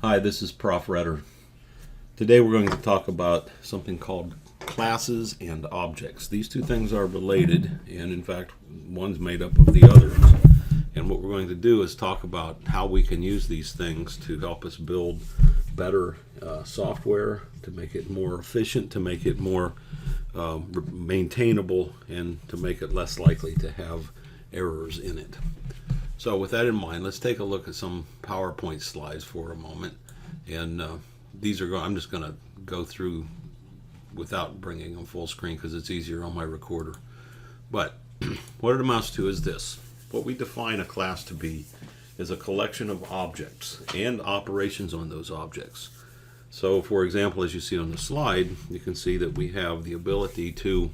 Hi, this is Prof. Redder. Today we're going to talk about something called classes and objects. These two things are related, and in fact, one's made up of the others. And what we're going to do is talk about how we can use these things to help us build better software, to make it more efficient, to make it more maintainable, and to make it less likely to have errors in it. So with that in mind, let's take a look at some PowerPoint slides for a moment. And I'm just going to go through without bringing them full screen because it's easier on my recorder. But what it amounts to is this. What we define a class to be is a collection of objects and operations on those objects. So for example, as you see on the slide, you can see that we have the ability to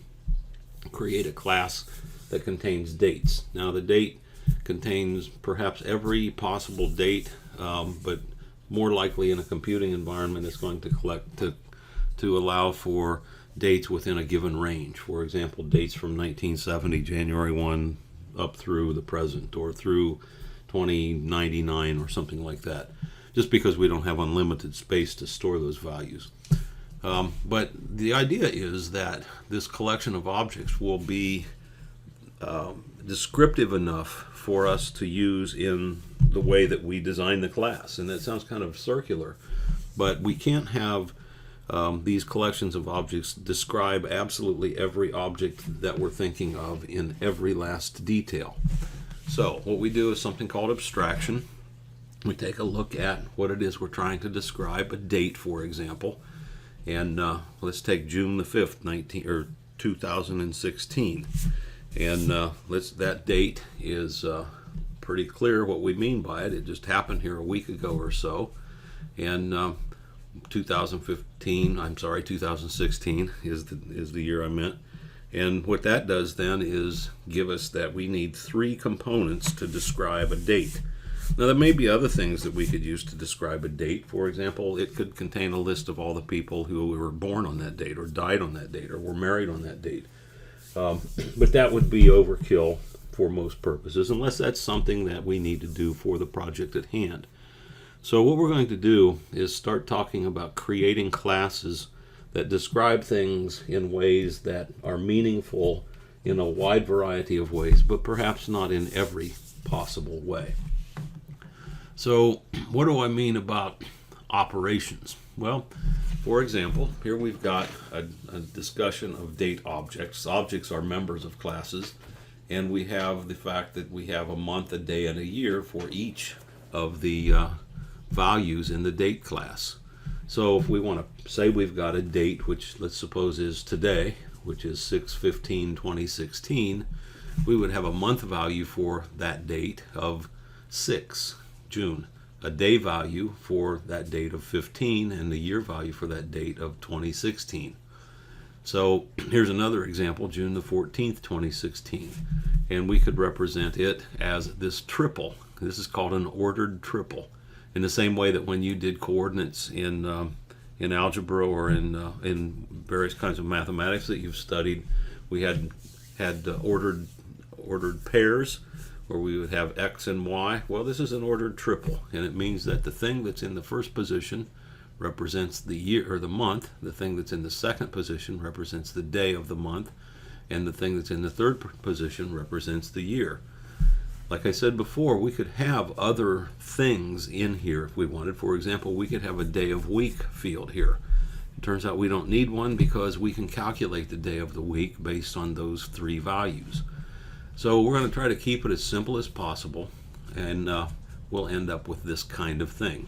create a class that contains dates. Now the date contains perhaps every possible date, but more likely in a computing environment it's going to collect to allow for dates within a given range. For example, dates from 1970, January 1 up through the present, or through 2099 or something like that, just because we don't have unlimited space to store those values. But the idea is that this collection of objects will be descriptive enough for us to use in the way that we design the class. And that sounds kind of circular, but we can't have these collections of objects describe absolutely every object that we're thinking of in every last detail. So what we do is something called abstraction. We take a look at what it is we're trying to describe, a date, for example. And let's take June the 5th, 2016. And that date is pretty clear what we mean by it. It just happened here a week ago or so. And 2016 is the year I meant. And what that does then is give us that we need three components to describe a date. Now there may be other things that we could use to describe a date. For example, it could contain a list of all the people who were born on that date, or died on that date, or were married on that date. But that would be overkill for most purposes, unless that's something that we need to do for the project at hand. So what we're going to do is start talking about creating classes that describe things in ways that are meaningful in a wide variety of ways, but perhaps not in every possible way. So what do I mean about operations? Well, for example, here we've got a discussion of date objects. Objects are members of classes, and we have the fact that we have a month, a day, and a year for each of the values in the date class. So if we want to say we've got a date, which let's suppose is today, which is 6/15/2016, we would have a month value for that date of 6 June, a day value for that date of 15, and the year value for that date of 2016. So here's another example, June the 14th, 2016, and we could represent it as this triple. This is called an ordered triple. In the same way that when you did coordinates in algebra or in various kinds of mathematics that you've studied, we had ordered pairs, where we would have X and Y. Well, this is an ordered triple, and it means that the thing that's in the first position represents the year or the month, the thing that's in the second position represents the day of the month, and the thing that's in the third position represents the year. Like I said before, we could have other things in here if we wanted. For example, we could have a day of week field here. It turns out we don't need one because we can calculate the day of the week based on those three values. So we're going to try to keep it as simple as possible, and we'll end up with this kind of thing.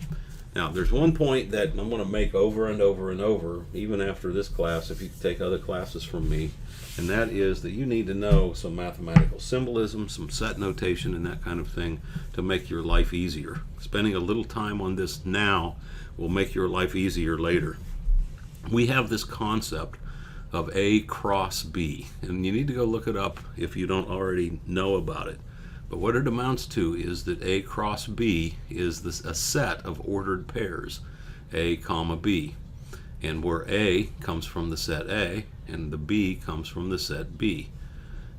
Now, there's one point that I'm going to make over and over and over, even after this class, if you take other classes from me, and that is that you need to know some mathematical symbolism, some set notation, and that kind of thing to make your life easier. Spending a little time on this now will make your life easier later. We have this concept of A cross B, and you need to go look it up if you don't already know about it. But what it amounts to is that A cross B is a set of ordered pairs, A comma B, and where A comes from the set A and the B comes from the set B.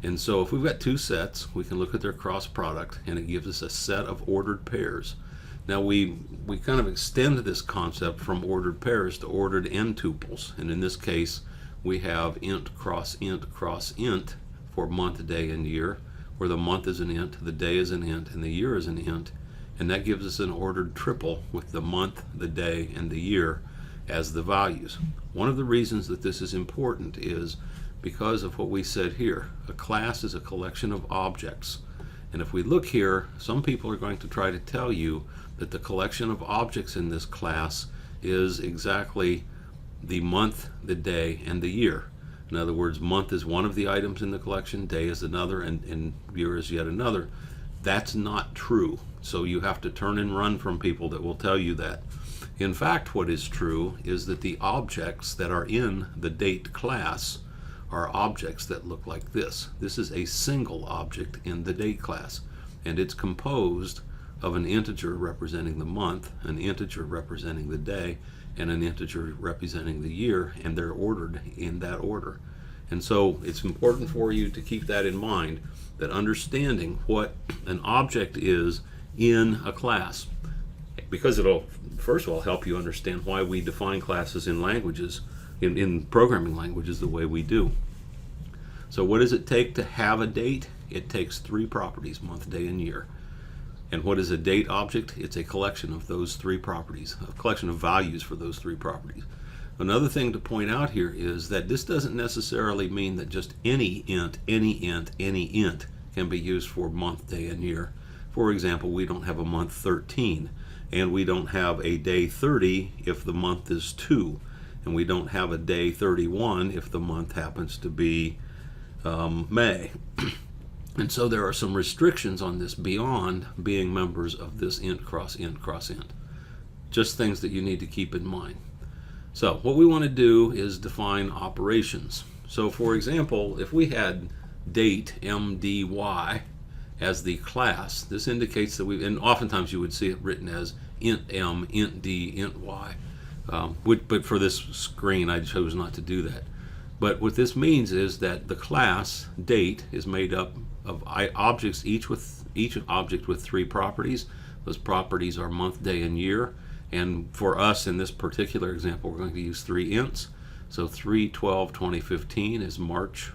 And so if we've got two sets, we can look at their cross product, and it gives us a set of ordered pairs. Now we kind of extend this concept from ordered pairs to ordered n-tuples, and in this case we have int cross int cross int for month, day, and year, where the month is an int, the day is an int, and the year is an int, and that gives us an ordered triple with the month, the day, and the year as the values. One of the reasons that this is important is because of what we said here. A class is a collection of objects. And if we look here, some people are going to try to tell you that the collection of objects in this class is exactly the month, the day, and the year. In other words, month is one of the items in the collection, day is another, and year is yet another. That's not true. So you have to turn and run from people that will tell you that. In fact, what is true is that the objects that are in the date class are objects that look like this. This is a single object in the date class, and it's composed of an integer representing the month, an integer representing the day, and an integer representing the year, and they're ordered in that order. And so it's important for you to keep that in mind, that understanding what an object is in a class, because it'll first of all help you understand why we define classes in languages, in programming languages, the way we do. So what does it take to have a date? It takes three properties, month, day, and year. And what is a date object? It's a collection of those three properties, a collection of values for those three properties. Another thing to point out here is that this doesn't necessarily mean that just any int can be used for month, day, and year. For example, we don't have a month 13, and we don't have a day 30 if the month is 2, and we don't have a day 31 if the month happens to be May. And so there are some restrictions on this beyond being members of this int cross int cross int. Just things that you need to keep in mind. So what we want to do is define operations. So for example, if we had date mdy as the class, this indicates that and oftentimes you would see it written as int m, int d, int y. But for this screen I chose not to do that. But what this means is that the class date is made up of objects, each object with three properties. Those properties are month, day, and year. And for us in this particular example, we're going to use three ints. So 3/12/2015 is March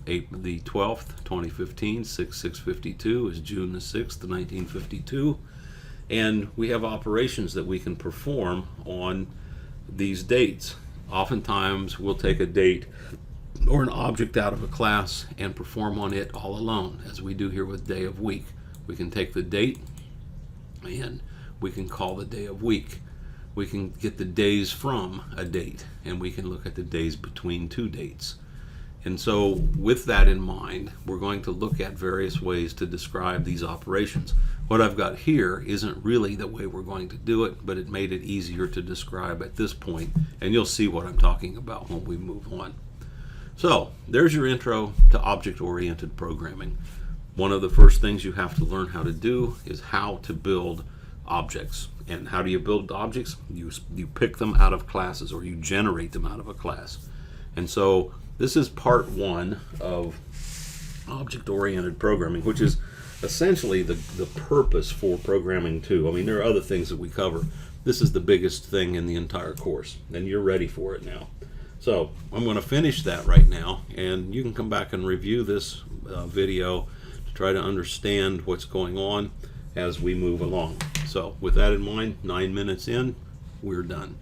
the 12th, 2015. 6/6/52 is June the 6th, 1952. And we have operations that we can perform on these dates. Oftentimes we'll take a date or an object out of a class and perform on it all alone, as we do here with day of week. We can take the date and we can call the day of week. We can get the days from a date, and we can look at the days between two dates. And so with that in mind, we're going to look at various ways to describe these operations. What I've got here isn't really the way we're going to do it, but it made it easier to describe at this point, and you'll see what I'm talking about when we move on. So there's your intro to object-oriented programming. One of the first things you have to learn how to do is how to build objects. And how do you build objects? You pick them out of classes, or you generate them out of a class. And so this is part one of object-oriented programming, which is essentially the purpose for programming 2. I mean, there are other things that we cover. This is the biggest thing in the entire course, and you're ready for it now. So I'm going to finish that right now, and you can come back and review this video to try to understand what's going on as we move along. So with that in mind, 9 minutes in, we're done.